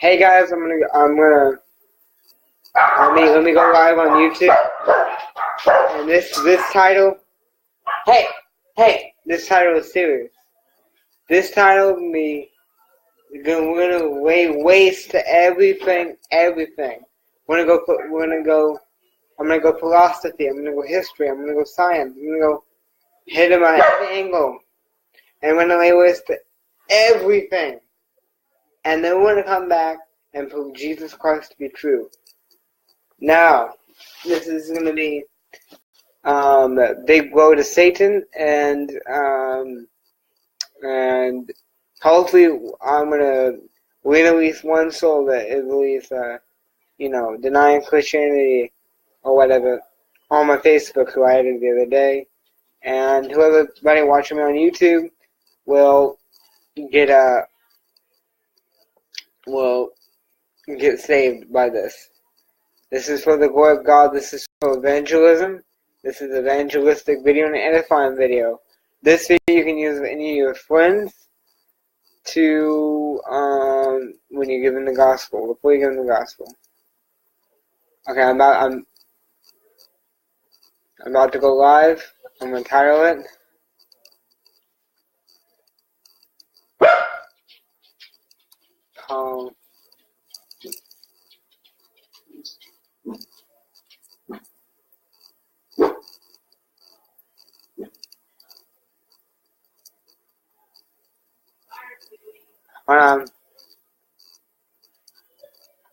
Hey guys, let me go live on YouTube. And this title, this title is serious. This title we're gonna waste everything. I'm gonna go philosophy. I'm gonna go history. I'm gonna go science. I'm gonna go hit them at every angle, and we're gonna waste everything. And then we're gonna come back and prove Jesus Christ to be true. Now, this is gonna be big blow to Satan, and hopefully we're gonna at least one soul that is at least denying Christianity or whatever on my Facebook, who I added the other day, and whoever's watching me on YouTube will get saved by this. This is for the glory of God. This is for evangelism. This is an evangelistic video and an edifying video. This video you can use with any of your friends to when you're giving the gospel, before you're giving the gospel. Okay, I'm about to go live. I'm gonna title it.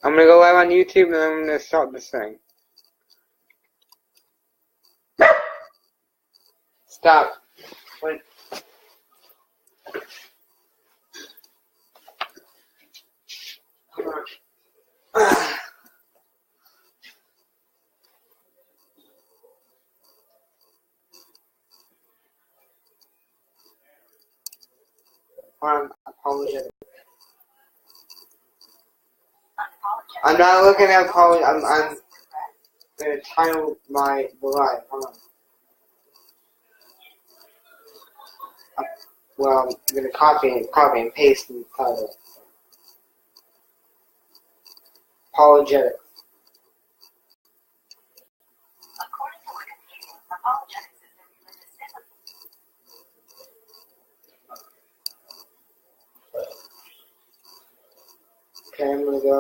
I'm gonna go live on YouTube, and then I'm gonna start this thing. Stop. Wait. Apologetics. I'm not looking at apologetics. I'm gonna title the live. Hold on. Well, I'm gonna copy and paste the title. Apologetics. According to Wikipedia, apologetics is the religious discipline. Okay, I'm gonna go.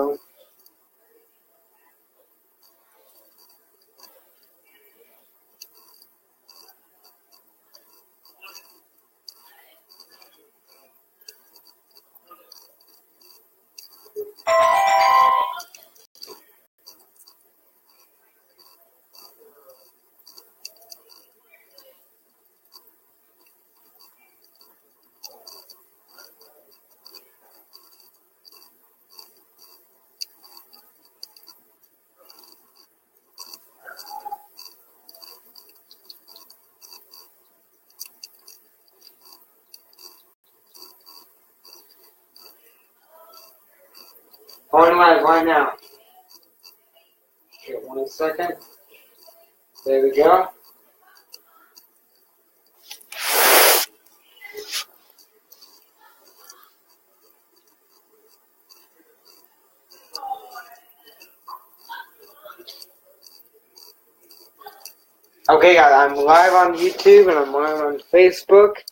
Going live right now. Okay, 1 second. There we go. Okay, guys, I'm live on YouTube and I'm live on Facebook,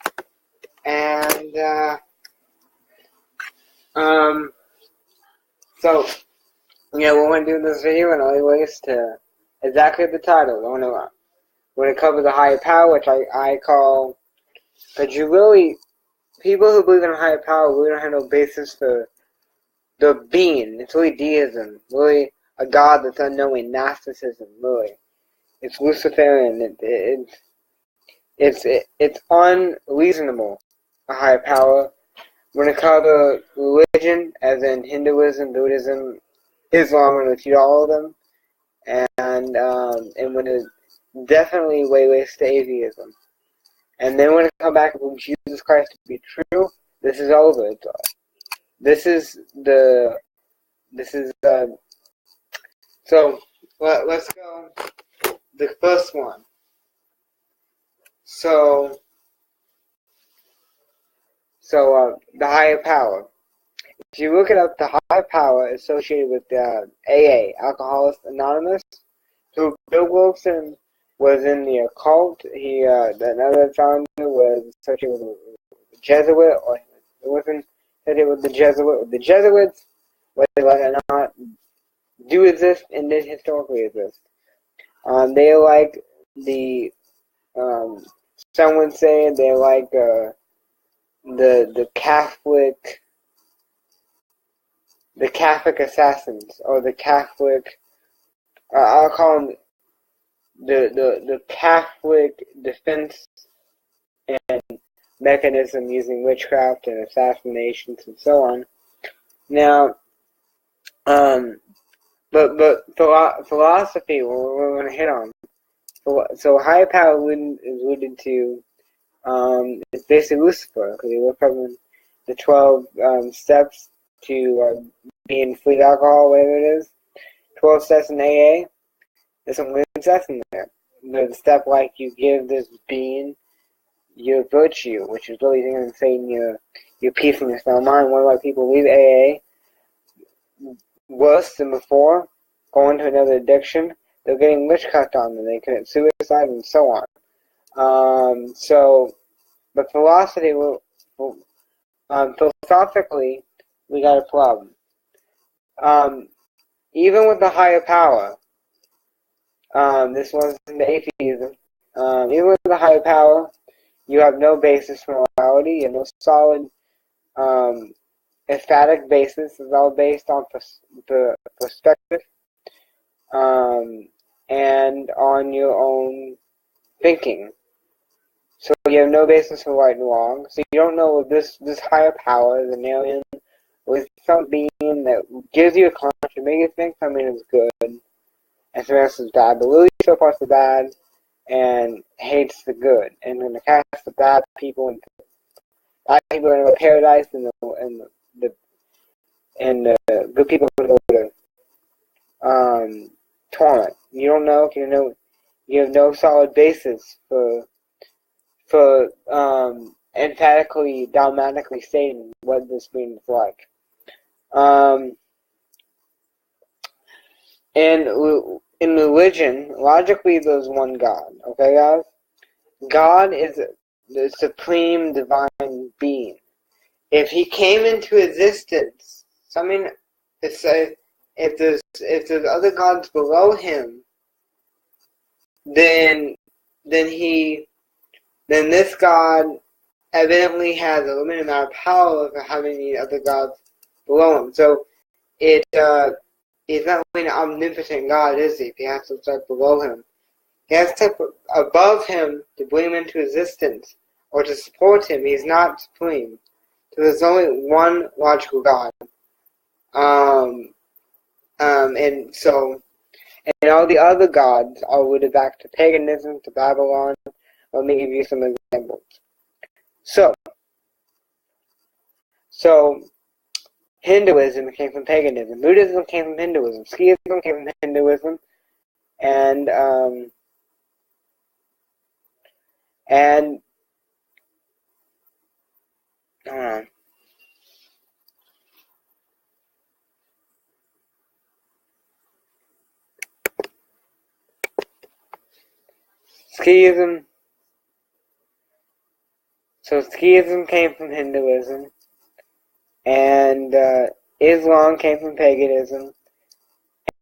and so what we're gonna do in this video, and only ways to exactly the title. We're gonna cover the higher power, which I call, because people who believe in a higher power really don't have no basis for the being. It's really deism, really a God that's unknowing, Gnosticism, really. It's Luciferian. It's unreasonable. A higher power. We're gonna cover religion, as in Hinduism, Buddhism, Islam. We're gonna teach all of them, and we're gonna definitely waste to atheism. And then we're gonna come back with Jesus Christ to be true. This is over. So let's go. The first one. So the higher power. if you look it up, the higher power associated with AA, Alcoholics Anonymous, who Bill Wilson was in the occult. Another founder was associated with the Jesuit, or it wasn't associated with the Jesuit. The Jesuits, whether they like it or not, do exist and did historically exist. They like the some would say they like the Catholic assassins, or the Catholic. I'll call them the Catholic defense and mechanism using witchcraft and assassinations and so on. Now, but philosophy we're going to hit on. So higher power is alluded to. It's basically Lucifer, because you look up in the 12 steps to being free of alcohol, whatever it is. 12 steps in AA. There's some weird steps in there. There's a step like you give this being your virtue, which is really saying your peacefulness. Now, mind, one of my people leave AA worse than before, going to another addiction. They're getting witchcraft on them. They commit suicide and so on. But philosophically, we got a problem. Even with the higher power, this one's in the atheism. Even with the higher power, you have no basis for morality. You have no solid, emphatic basis. It's all based on the perspective, and on your own thinking. So you have no basis for right and wrong. So you don't know if this higher power is an alien, or is some being that gives you a conscience, make you think something is good and something else is bad. But really, so far the bad and hates the good, and going to cast the bad people into paradise, and the good people are going to go to torment. You don't know if you have no solid basis for emphatically, dogmatically stating what this being is like. And in religion, logically, there's one God. Okay, guys? God is the supreme divine being. If he came into existence, if there's other gods below him, then this God evidently has a limited amount of power for having the other gods below him. So he's not really an omnipotent God, is he? If he has to start below him, he has to step above him to bring him into existence or to support him. He's not supreme. So there's only one logical God. And all the other gods are rooted back to paganism, to Babylon. Let me give you some examples. So Hinduism came from paganism. Buddhism came from Hinduism. Sikhism came from Hinduism. And Sikhism. So Sikhism came from Hinduism, and Islam came from paganism,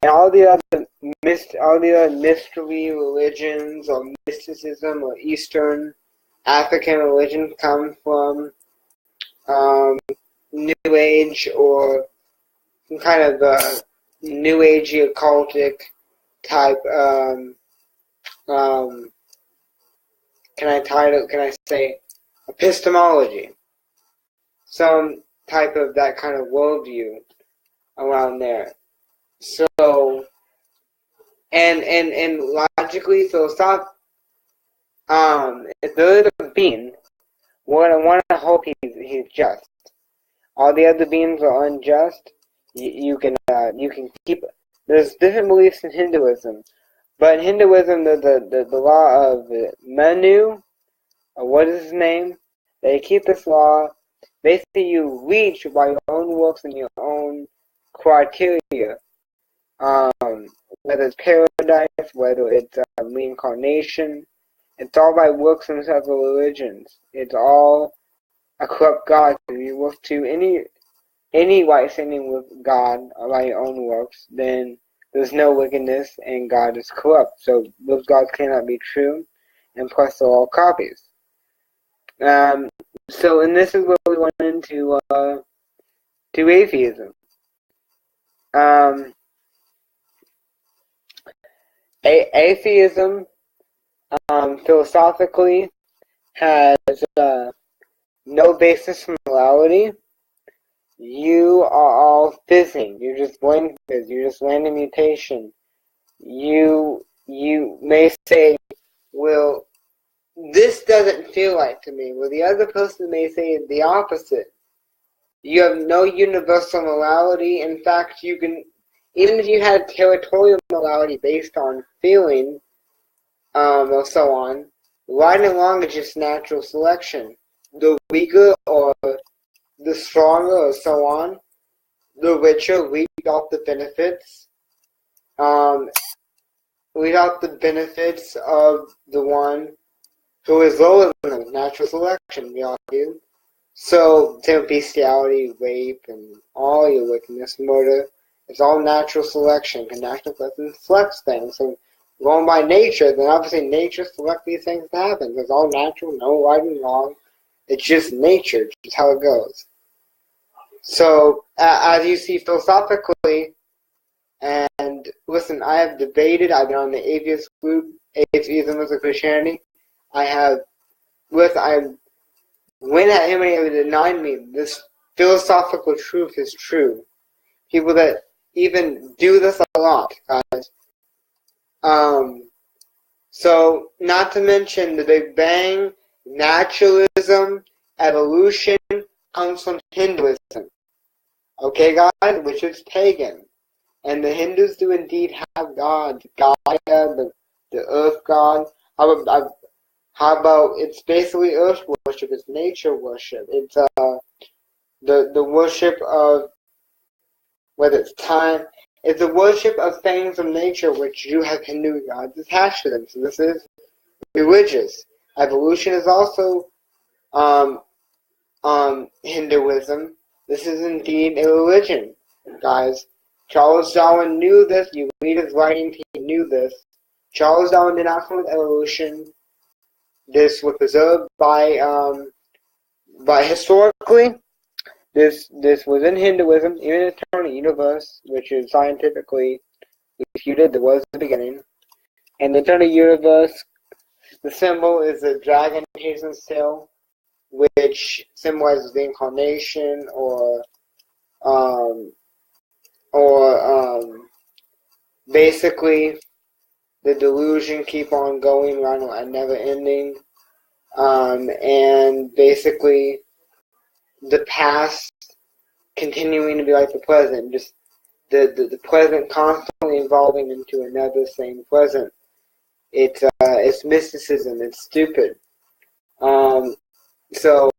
and all the other mystery religions or mysticism or Eastern African religions come from New Age or some kind of New Agey occultic type. Can I say epistemology? Some type of that kind of worldview around there. So, and logically, philosophically, if there is a being, we're gonna want to hope he's just. All the other beings are unjust. You can keep. There's different beliefs in Hinduism, but in Hinduism, the law of Manu, or what is his name? They keep this law basically you reach by your own works and your own criteria. Whether it's paradise, whether it's reincarnation, it's all by works and several religions. It's all a corrupt God. If you look to any right standing with God by your own works, then there's no wickedness and God is corrupt. So those gods cannot be true, and plus they're all copies. So, and this is where we went into to atheism. Atheism, philosophically, has no basis in morality. You are all fizzing. You're just blind fizz. You're just random mutation. You may say, well, this doesn't feel right to me. Well, the other person may say the opposite. You have no universal morality. In fact, you can, even if you had territorial morality based on feeling, or so on, right and wrong is just natural selection. The weaker or the stronger or so on, the richer reap off the benefits. Reap off the benefits of the one who is lower than them. Natural selection, we argue. So, bestiality, rape, and all your wickedness, murder, it's all natural selection. And natural selection selects things. So, going by nature, then obviously nature selects these things to happen. It's all natural, no right and wrong. It's just nature, just how it goes. So, as you see philosophically, and listen, I have debated, I've been on the atheist group, Atheism versus Christianity. I went at him and he denied me. This philosophical truth is true. People that even do this a lot, guys. So, not to mention the Big Bang, naturalism, evolution comes from Hinduism. Okay, guys? Which is pagan. And the Hindus do indeed have gods. Gaia, the earth god. How about it's basically earth worship, it's nature worship. It's the worship of, whether it's time, it's the worship of things of nature which do have Hindu gods attached to them. So this is religious. Evolution is also Hinduism. This is indeed a religion, guys. Charles Darwin knew this. You read his writings, he knew this. Charles Darwin did not come with evolution. This was preserved by historically. This was in Hinduism, even in Eternal Universe, which is scientifically refuted. There was the beginning. And the Eternal Universe, the symbol is a dragon chasing its tail, which symbolizes the incarnation or basically the delusion keep on going around and never ending. And basically the past continuing to be like the present, just the present constantly evolving into another same present. It's mysticism. It's stupid. So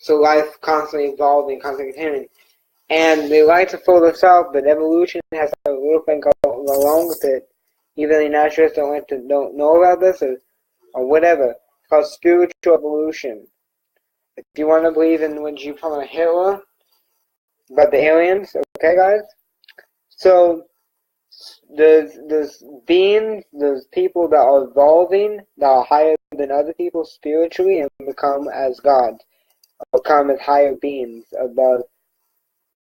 life constantly evolving, constantly continuing. And they like to fool this out, but evolution has a little thing go along with it. Even the naturalists don't know about this or whatever. It's called spiritual evolution. If you want to believe in what you call Hitler, about the aliens, okay, guys? So there's beings, there's people that are evolving, that are higher than other people spiritually, and become as gods, become as higher beings above,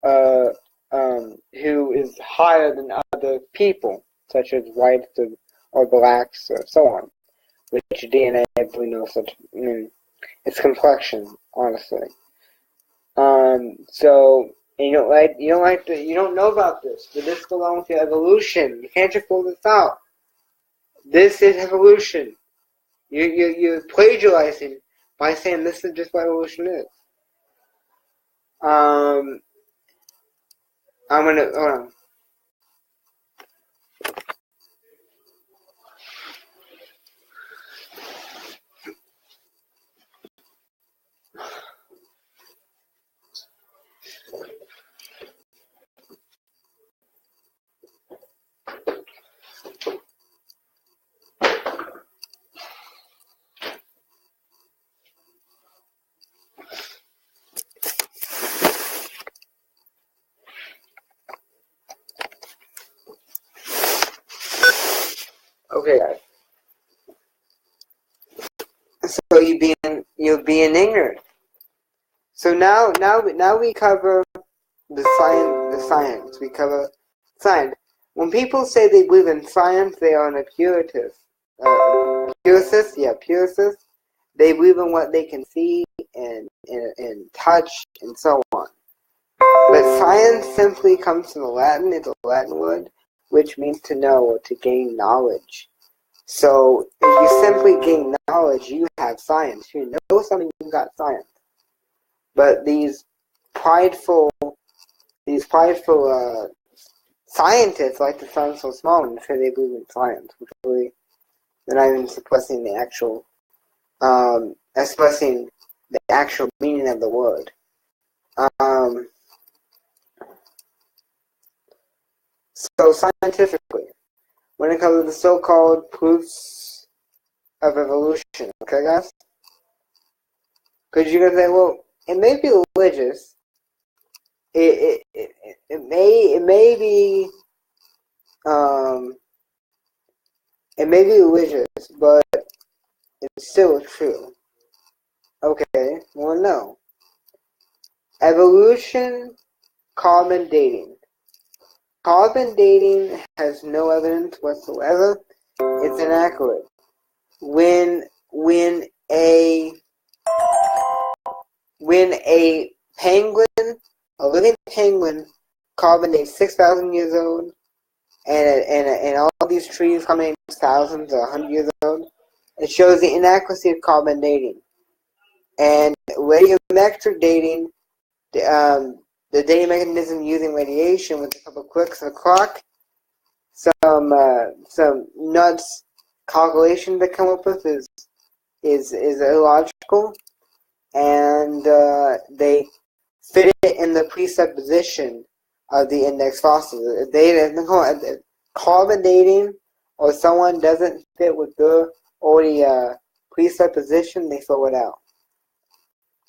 who is higher than other people, such as whites or blacks or so on. Which DNA, we know such. It's complexion, honestly. So you don't know about this, but this belongs to evolution. You can't just pull this out. This is evolution. You're plagiarizing by saying this is just what evolution is. I'm gonna hold on. Okay, guys. So you're being ignorant. So now we cover the science. We cover science. When people say they believe in science, they are in a purist. Purist. They believe in what they can see and touch and so on. But science simply comes from the Latin. It's a Latin word, which means to know or to gain knowledge. So if you simply gain knowledge, you have science. If you know something, you've got science. But these prideful scientists like to sound so small and say they believe in science, which really they're not even expressing the actual meaning of the word. So scientifically, when it comes to the so-called proofs of evolution, okay, guys? Because you're gonna say, well, it may be religious. It may be religious, but it's still true. Okay, well, no. Evolution, carbon dating. Carbon dating has no evidence whatsoever. It's inaccurate. When a penguin, a living penguin, carbon dates 6,000 years old, and all these trees coming thousands or 100 years old, it shows the inaccuracy of carbon dating. And radiometric dating, the dating mechanism using radiation with a couple clicks of a clock, some nuts calculation to come up with is illogical, and they fit it in the presupposition of the index fossils. If carbon dating or someone doesn't fit with their already presupposition, they throw it out.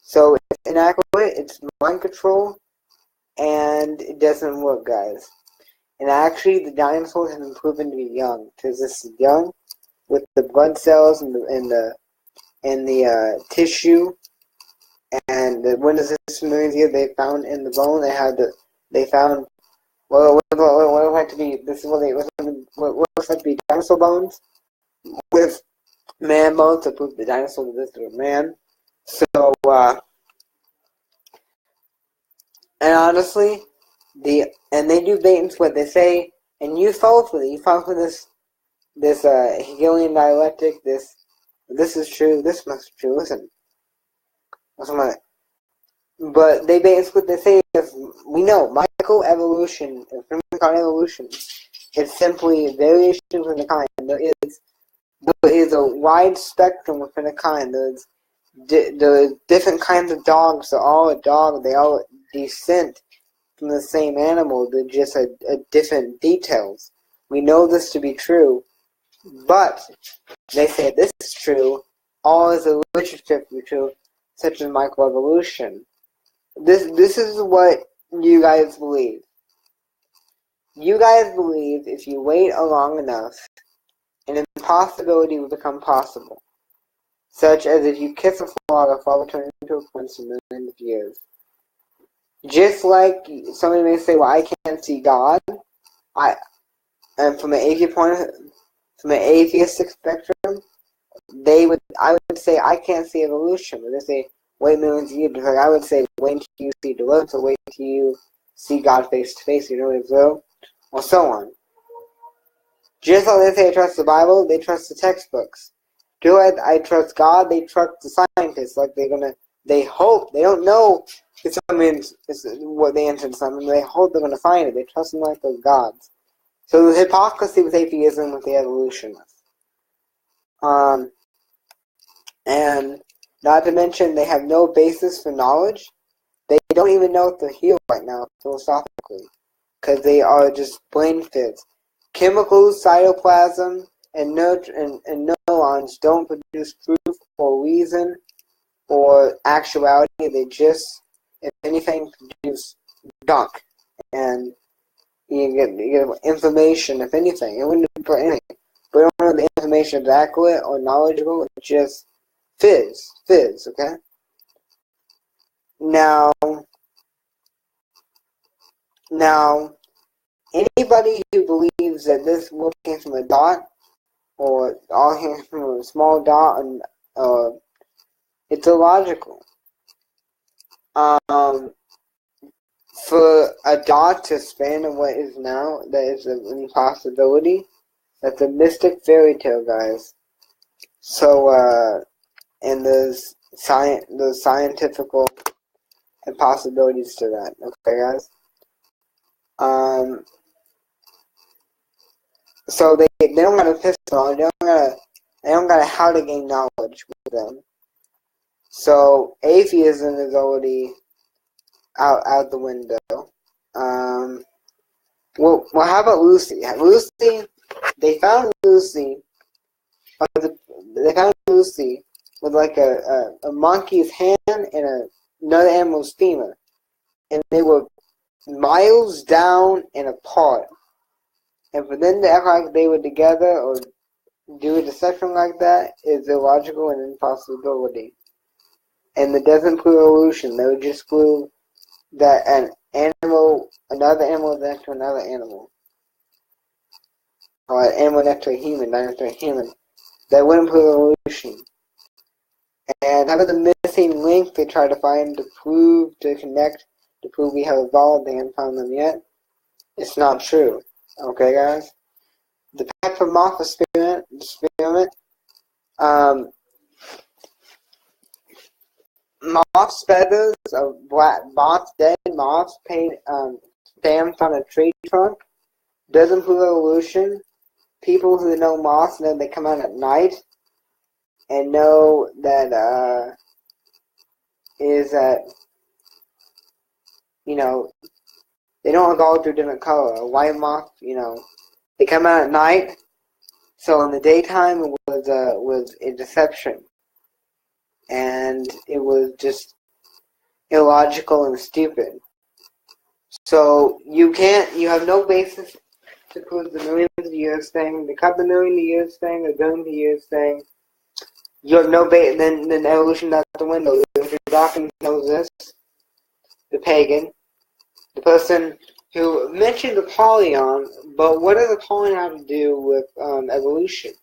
So it's inaccurate, it's mind control, and it doesn't work, guys. And actually, the dinosaurs have been proven to be young, because this is young with the blood cells and the tissue. And when is this millions years they found in the bone? They found what looks like to be what looks like to be dinosaur bones with man bones to prove the dinosaurs existed with man. So and honestly, they do bait and switch. They say, and you fall for it. You fall for this Hegelian dialectic. This is true. This must be true. Listen, but they bait and switch. They say, if we know microevolution, evolution, is simply variation within the kind. There is a wide spectrum within a kind. There's different kinds of dogs. They're all a dog. They all descend from the same animal. They're just a different details. We know this to be true, but they say this is true. All is a literature to be true, such as microevolution. This is what you guys believe. You guys believe if you wait long enough, an impossibility will become possible, such as if you kiss a frog, a frog will turn into a prince in millions of years. Just like somebody may say, "Well, I can't see God," and from an atheistic spectrum, I would say I can't see evolution. But they say, "Wait millions of years," because I would say, "Wait until you see deliverance, or wait until you see God face to face." You know what I'm saying? Or so on. Just like they say I trust the Bible, they trust the textbooks. Do I trust God? They trust the scientists. Like they hope. They don't know it's what they answer to something. They hope they're going to find it. They trust them like those gods. So there's hypocrisy with atheism with the evolutionists. And not to mention they have no basis for knowledge. They don't even know if they're here right now philosophically, because they are just brain fits. Chemicals, cytoplasm, and neurons don't produce proof or reason or actuality. They just, if anything, produce junk. And you get information, if anything. It wouldn't be for anything. but I don't know if the information is accurate or knowledgeable. It's just fizz, okay? Now, anybody who believes that this world came from a dot, or all came from a small dot, and it's illogical. For a dot to span in what is now, that is an impossibility. That's a mystic fairy tale, guys. So, and there's scientific impossibilities to that. Okay, guys. So they don't got a pistol. They don't got a how to gain knowledge with them. So atheism is already out the window. Well, how about Lucy? They found Lucy with like a monkey's hand and another animal's femur, and they were miles down and apart. And for them to act like they were together or do a deception like that is illogical and impossibility. And it doesn't prove evolution. They would just prove that another animal is next to another animal. Or an animal next to a human, not next to a human. That wouldn't prove evolution. And how about the missing link they try to find to prove we have evolved? They haven't found them yet. It's not true. Okay, guys? The pepper moth experiment, moth's feathers of dead moths stamped on a tree trunk doesn't prove evolution. People who know moths know they come out at night and know that they don't look all through different color. A white moth, they come out at night. So in the daytime it was a deception. And it was just illogical and stupid. So you have no basis to prove the millions of years thing, the couple million years thing, the billion years thing. You have no basis, then evolution out the window. If your document knows this, the pagan, the person who mentioned Apollyon, but what does Apollyon have to do with evolution?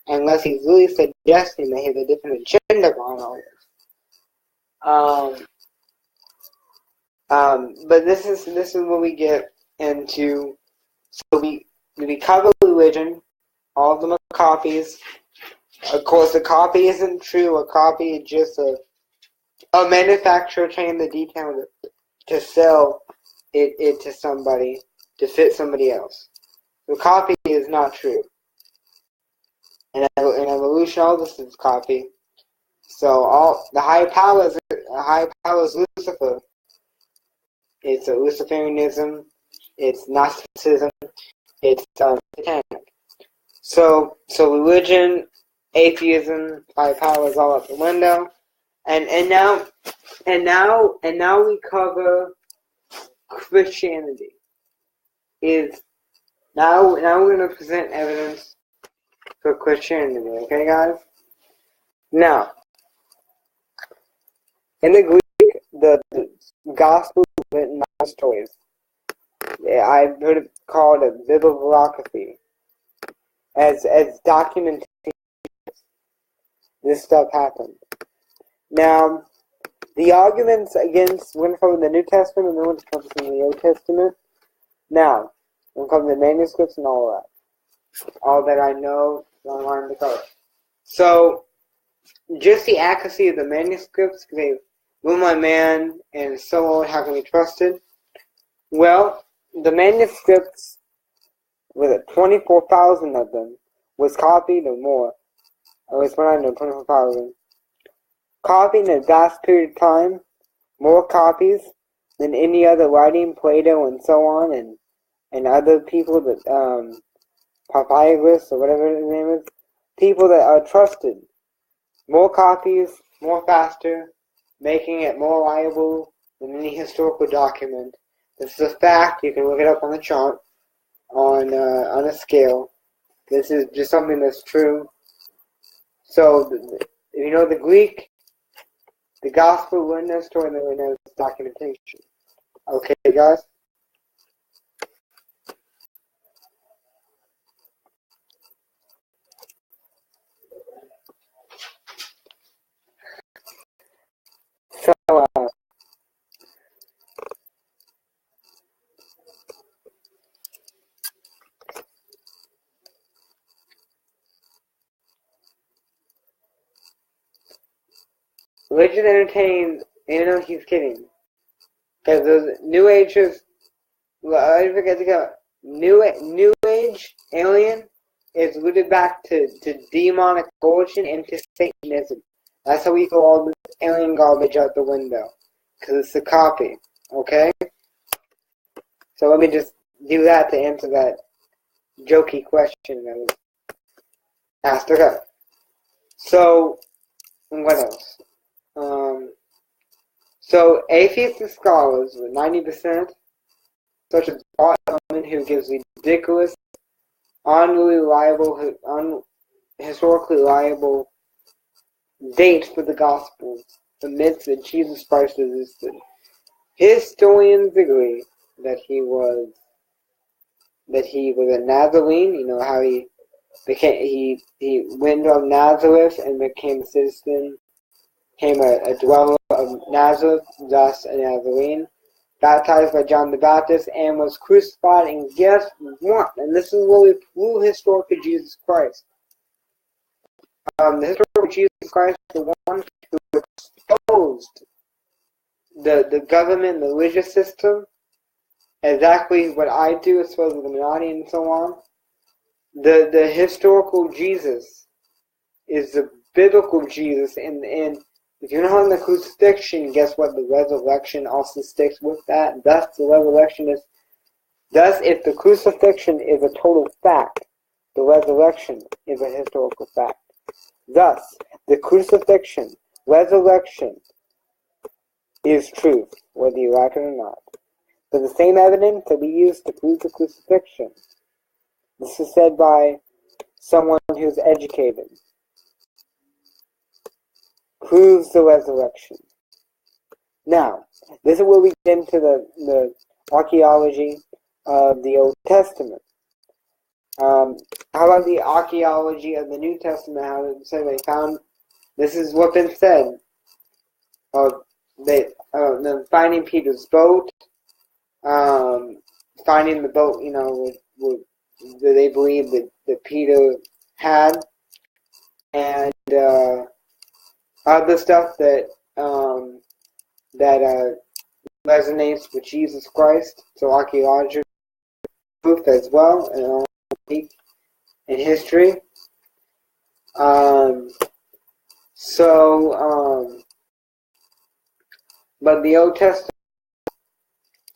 Unless he's really suggesting that he has a different agenda behind all this. But this is what we get into. So we cover religion. All of them are copies. Of course, a copy isn't true. A copy is just a manufacturer changing the details to sell it to somebody to fit somebody else. The copy is not true. In evolution, all this is copy. So all the high power is Lucifer. It's a Luciferianism. It's Gnosticism. It's satanic. So religion, atheism, high power is all out the window. And now we cover Christianity. Now we're gonna present evidence for Christianity. Okay, guys. Now, in the Greek, the Gospel is written by stories. I've heard it called a bibliography. As documentation, this stuff happened. Now, the arguments against, we're going to cover the New Testament and then we're going to cover some of the Old Testament. Now, we're going to cover the manuscripts and all that. All that I know, I wanted to cover. So, just the accuracy of the manuscripts, because they were my man and so old, how can we trust it? Well, the manuscripts, with it, 24,000 of them, was copied or more. At least when I know, 24,000. Copied in a vast period of time, more copies than any other writing, Plato and so on, and other people that, Papyrus or whatever his name is, people that are trusted. More copies, more faster, making it more reliable than any historical document. This is a fact. You can look it up on the chart, on a scale. This is just something that's true. So, you know the Greek, the gospel witness story, and the witness documentation. Okay, guys? So, religion entertains, you know he's kidding. Because those New Agers, I forget to go. New Age alien is rooted back to demonic origin and to Satanism. That's how we throw all this alien garbage out the window. Because it's a copy. Okay? So let me just do that to answer that jokey question that was asked. Okay. So, what else? So atheistic scholars, with 90%, such as Paul Ellman, who gives ridiculous, historically reliable dates for the Gospels, admits that Jesus Christ existed. Historians agree that he was a Nazarene. You know how he went from Nazareth and became a citizen, became a dweller of Nazareth, thus a Nazarene. Baptized by John the Baptist, and was crucified, and guess what? And this is where we prove historically Jesus Christ. The historical Jesus Christ, the one who exposed the government, the religious system, exactly what I do as far as the Illuminati and so on. The historical Jesus is the biblical Jesus, and if you're not on the crucifixion, guess what? The resurrection also sticks with that. Thus, the resurrection is. Thus, if the crucifixion is a total fact, the resurrection is a historical fact. Thus, the crucifixion, resurrection, is truth, whether you like it or not. For the same evidence that we use to prove the crucifixion. This is said by someone who's educated. Proves the resurrection. Now, this is where we get into the archaeology of the Old Testament. How about the archaeology of the New Testament? How it said they found, this is what's been said. Them finding Peter's boat, finding the boat, you know, that they believe that Peter had, and other stuff that resonates with Jesus Christ. So archaeology proof as well, and in history. But the Old Testament.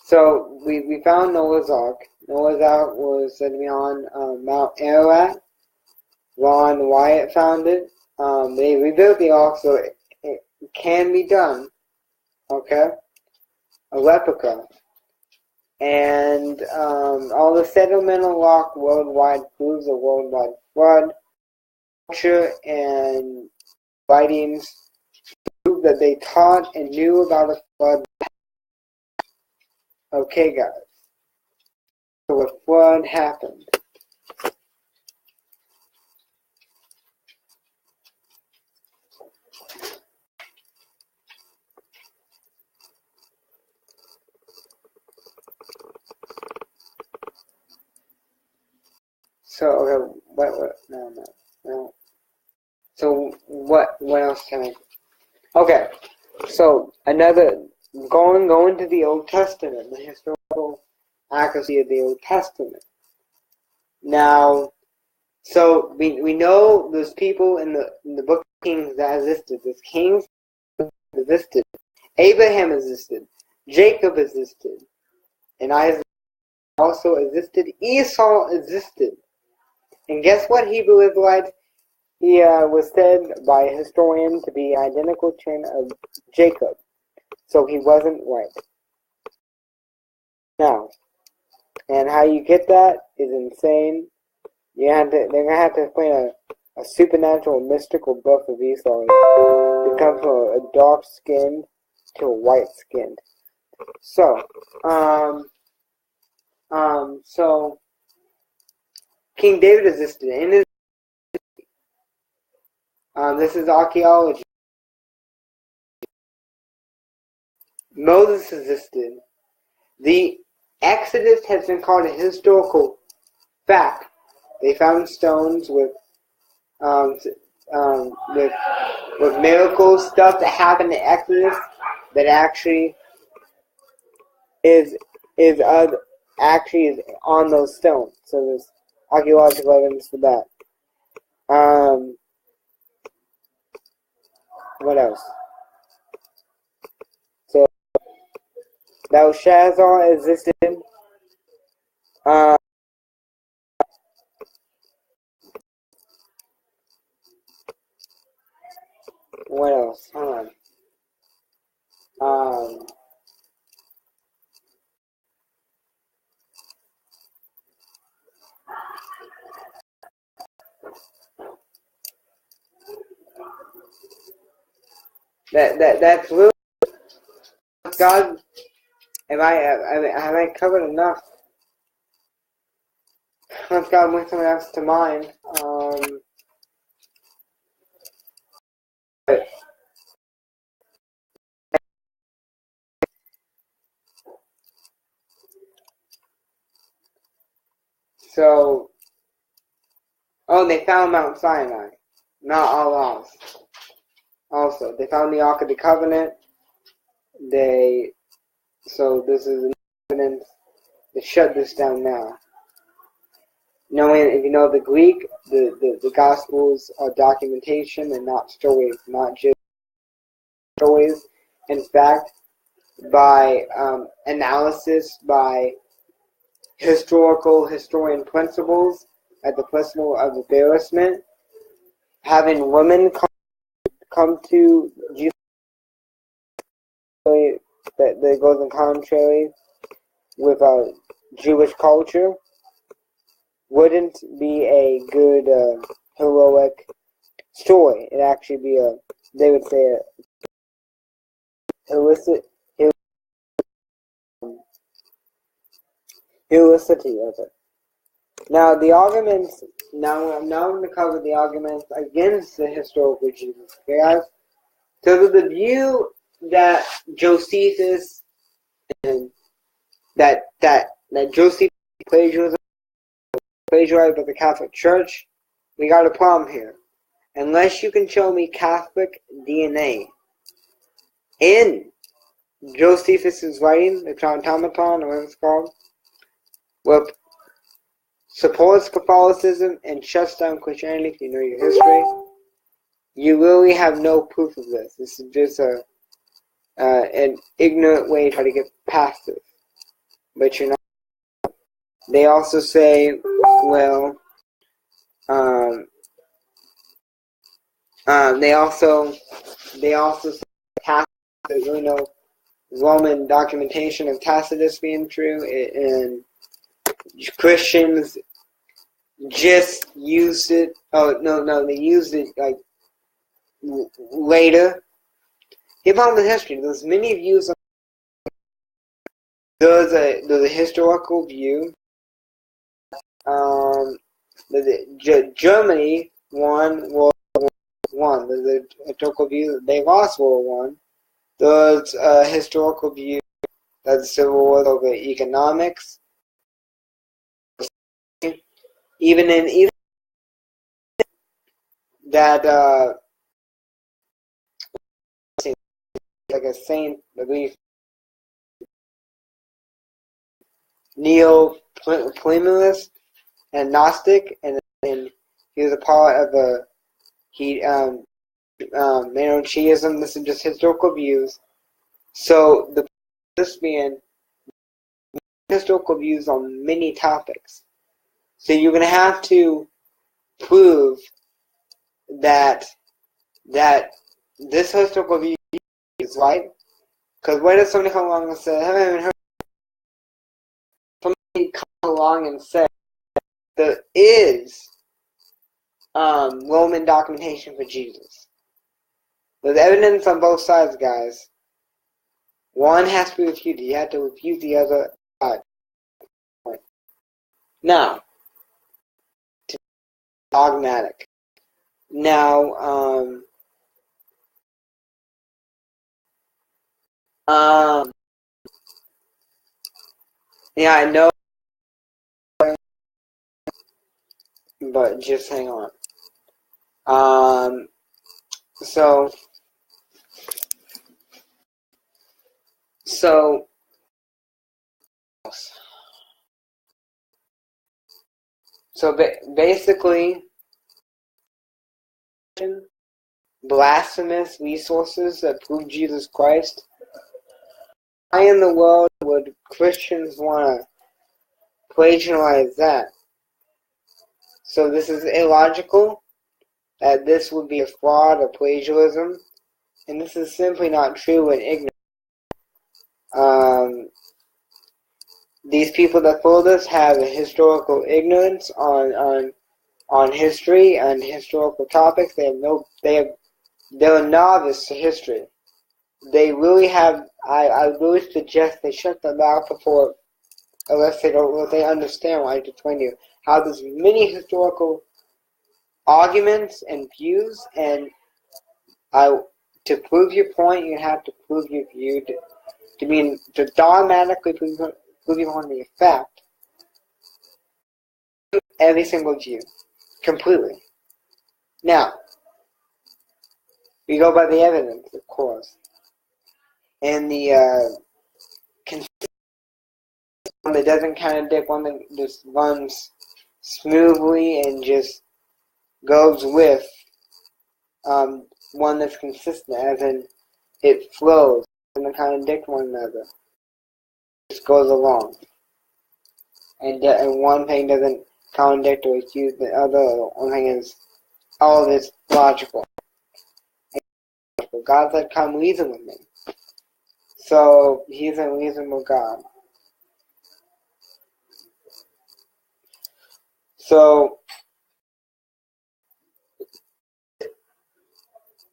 So we found Noah's Ark. Noah's Ark was said to be on Mount Ararat. Ron Wyatt found it. They rebuilt the Ark, so it can be done. Okay, a replica. And all the sedimental rock worldwide proves a worldwide flood. Culture and writings prove that they taught and knew about a flood. Okay, guys. So a flood happened. So okay, no. So what else can I? Okay, so another going to the Old Testament, the historical accuracy of the Old Testament. Now, so we know there's people in the Book of Kings that existed. There's kings that existed. Abraham existed. Jacob existed, and Isaac also existed. Esau existed. And guess what? Hebrew Israelites, he was said by a historian to be identical twin of Jacob. So he wasn't right. Now, and how you get that is insane. they're gonna have to explain a supernatural, mystical book of Esau. It comes from a dark skinned to a white skinned. So, so King David existed in his. This is archaeology. Moses existed. The Exodus has been called a historical fact. They found stones with miracles, stuff that happened in Exodus that actually is actually is on those stones. So there's archaeological evidence for that. What else? So Belshazzar existed. What else? Hold on. That's really God. Have I covered enough? Let's God bring something else to mind. So, they found Mount Sinai, not Allah's. Also, they found the Ark of the Covenant. So this is evidence to shut this down now. If you know the Greek, the Gospels are documentation and not stories, not just stories. In fact, by analysis, by historian principles, at the principle of embarrassment, having women come to Jesus that goes in contrary with Jewish culture wouldn't be a good heroic story. It'd actually be they would say a heroicity of it. Now the arguments. Now I'm going to cover the arguments against the historical Jesus. Okay, guys. So the view that Josephus and that Josephus plagiarized by the Catholic Church, we got a problem here. Unless you can show me Catholic DNA in Josephus's writing, the Automaton, or whatever it's called, what supports Catholicism and shuts down Christianity, if you know your history, you really have no proof of this. This is just an ignorant way to try to get past this. But you're not. They also say, well, they also say there's really no Roman documentation of Tacitus being true, and Christians just used it. Oh no, they used it like later. The problem with history, there's many views. There's a historical view. Germany won World War I. There's a historical view that they lost World War I. There's a historical view that the Civil War over economics. Even that like a saint belief neo-premilist and Gnostic, and he was a part of Manichaeism. This is just historical views. So this being historical views on many topics. So you're going to have to prove that this historical view is right. Because why does somebody come along and say, I haven't even heard somebody come along and say there is Roman documentation for Jesus. There's evidence on both sides, guys. One has to be refuted. You have to refute the other side. Now, dogmatic. Now, yeah, I know, but just hang on. So basically, blasphemous resources that prove Jesus Christ. Why in the world would Christians want to plagiarize that? So this is illogical, that this would be a fraud or plagiarism, and this is simply not true and ignorant. These people that follow this have a historical ignorance on history and historical topics. They're a novice to history. They really have. I really suggest they shut their mouth before, unless they understand what I just explained to you. How there's many historical arguments and views, and to prove your point, you have to prove your view. To dogmatically prove your point to be a fact. Every single view, completely. Now, we go by the evidence, of course, and the one that doesn't contradict, one that just runs smoothly and just goes with one that's consistent, as in it flows, doesn't contradict one another. It just goes along, and one thing doesn't contradict or accuse the other. One thing is all of it's logical. God said, "Come reason with me." So He's a reasonable God. So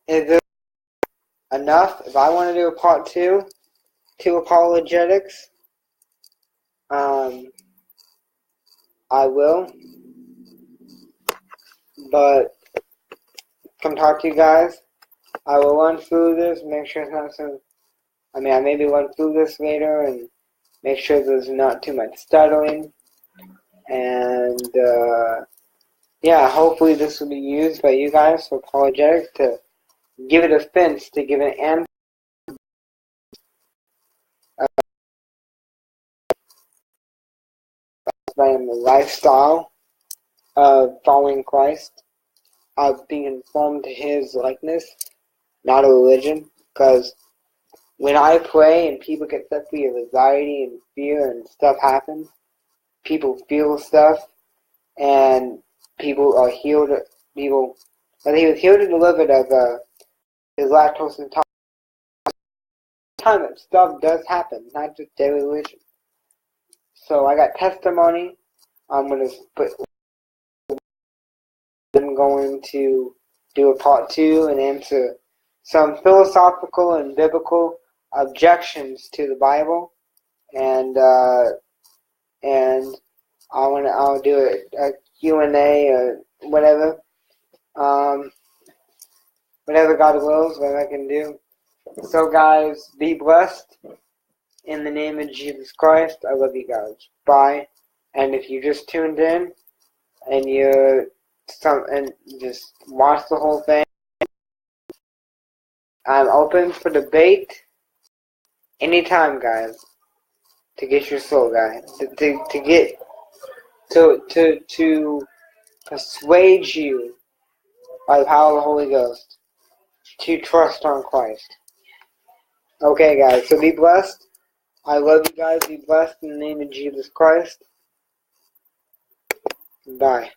is this enough? If I want to do a part two to apologetics, I will. But come talk to you guys. I will run through this, make sure it's not some. I maybe run through this later and make sure there's not too much stuttering. And yeah, hopefully this will be used by you guys for apologetics to give it a fence, to give an answer. By the lifestyle of following Christ, of being conformed to His likeness, not a religion. Because when I pray and people get set free of anxiety and fear and stuff happens, people feel stuff, and people are healed. People, and He was healed and delivered of his lactose intolerance. Time that stuff does happen, not just daily religion. So I got testimony. I'm going to do a part two and answer some philosophical and biblical objections to the Bible, and I'll do a Q&A or whatever, whatever God wills, whatever I can do. So guys, be blessed in the name of Jesus Christ. I love you guys. Bye. And if you just tuned in and and just watch the whole thing, I'm open for debate anytime, guys. To get your soul, guys. To persuade you by the power of the Holy Ghost to trust on Christ. Okay, guys. So be blessed. I love you guys. Be blessed in the name of Jesus Christ. Bye.